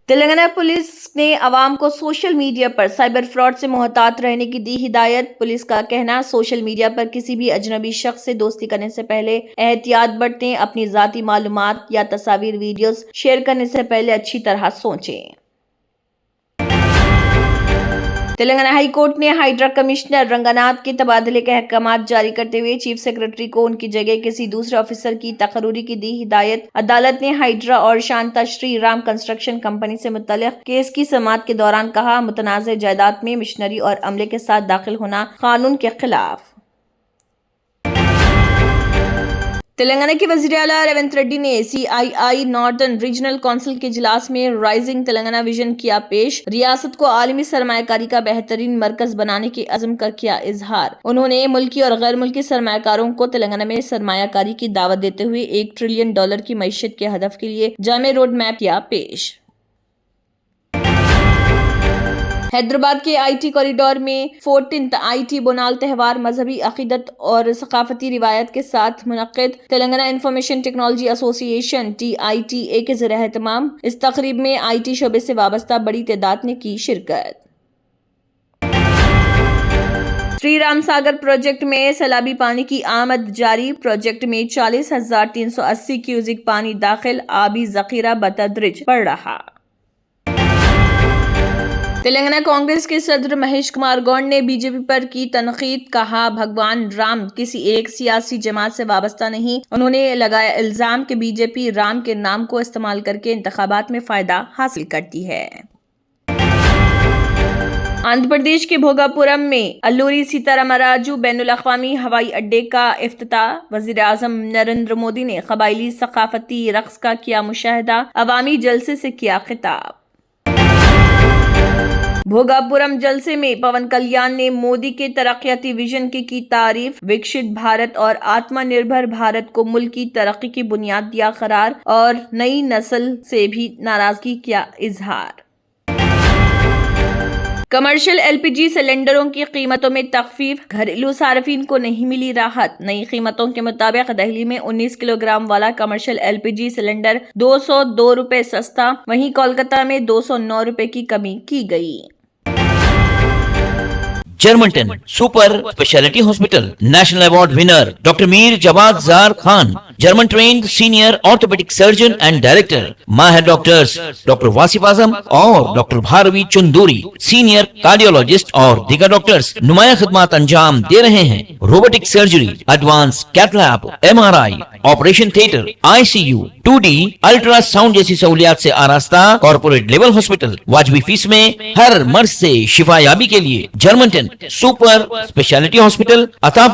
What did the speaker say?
Telangana police نے عوام کو سوشل میڈیا پر سائبر فراڈ سے محتاط رہنے کی دی ہدایت۔ پولیس کا کہنا، سوشل میڈیا پر کسی بھی اجنبی شخص سے دوستی کرنے سے پہلے احتیاط برتیں، اپنی ذاتی معلومات یا تصاویر ویڈیوز شیئر کرنے سے پہلے اچھی طرح سوچیں۔ تلنگانہ ہائی کورٹ نے ہائیڈرا کمشنر رنگناتھ کے تبادلے کے احکامات جاری کرتے ہوئے چیف سیکرٹری کو ان کی جگہ کسی دوسرے آفیسر کی تقرری کی دی ہدایت۔ عدالت نے ہائیڈرا اور شانتا شری رام کنسٹرکشن کمپنی سے متعلق کیس کی سماعت کے دوران کہا، متنازع جائیداد میں مشنری اور عملے کے ساتھ داخل ہونا قانون کے خلاف۔ تلنگانہ کے وزیر اعلیٰ ریونت ریڈی نے CII نارتھرن ریجنل کونسل کے اجلاس میں رائزنگ تلنگانہ ویژن کیا پیش۔ ریاست کو عالمی سرمایہ کاری کا بہترین مرکز بنانے کے عزم کا کیا اظہار۔ انہوں نے ملکی اور غیر ملکی سرمایہ کاروں کو تلنگانہ میں سرمایہ کاری کی دعوت دیتے ہوئے $1 ٹریلین کی معیشت کے ہدف کے لیے جامع روڈ میپ کیا پیش۔ حیدرآباد کے IT کوریڈور میں 14th IT بونال تہوار مذہبی عقیدت اور ثقافتی روایت کے ساتھ منعقد۔ تلنگانہ انفارمیشن ٹیکنالوجی ایسوسی ایشن TITA کے زیر اہتمام اس تقریب میں IT شعبے سے وابستہ بڑی تعداد نے کی شرکت۔ شری رام ساگر پروجیکٹ میں سیلابی پانی کی آمد جاری۔ پروجیکٹ میں 40,380 کیوسک پانی داخل، آبی ذخیرہ بتدریج بڑھ رہا۔ تلنگانہ کانگریس کے صدر مہیش کمار گوڈ نے BJP پر کی تنقید، کہا بھگوان رام کسی ایک سیاسی جماعت سے وابستہ نہیں۔ انہوں نے لگایا الزام کہ BJP رام کے نام کو استعمال کر کے انتخابات میں فائدہ حاصل کرتی ہے۔ آندھرا پردیش کے بھوگاپورم میں الوری سیتا راما راجو بین الاقوامی ہوائی اڈے کا افتتاح۔ وزیر اعظم نریندر مودی نے قبائلی ثقافتی رقص کا کیا مشاہدہ، عوامی جلسے سے کیا خطاب۔ بھوگاپورم جلسے میں پون کلیان نے مودی کے ترقیاتی ویژن کی تعریف، وکشت بھارت اور آتما نربھر بھارت کو ملک کی ترقی کی بنیاد دیا قرار اور نئی نسل سے بھی ناراضگی کیا اظہار۔ کمرشل LPG سلنڈروں کی قیمتوں میں تخفیف، گھریلو صارفین کو نہیں ملی راحت۔ نئی قیمتوں کے مطابق دہلی میں 19 کلو گرام والا کمرشل LPG سلنڈر $202 سستا، وہیں کولکتہ میں $209 کی کمی کی گئی۔ Germanten super specialty hospital national award winner doctor Mir Jawad Zar Khan, German trained senior orthopaedic surgeon and director, ماہر ڈاکٹرز ڈاکٹر واصف اعظم اور doctor Bharavi Chandoori, senior cardiologist اور دیگر ڈاکٹرز نمایاں خدمات انجام دے رہے ہیں۔ Robotic surgery, advance cath lab, MRI، operation theatre, ICU، 2D ultrasound جیسی سہولیات سے آراستہ کارپوریٹ لیول ہاسپٹل، واجبی فیس میں ہر مرض سے شفا یابی کے لیے جرمنٹن سپر اسپیشلٹی ہاسپٹل عطا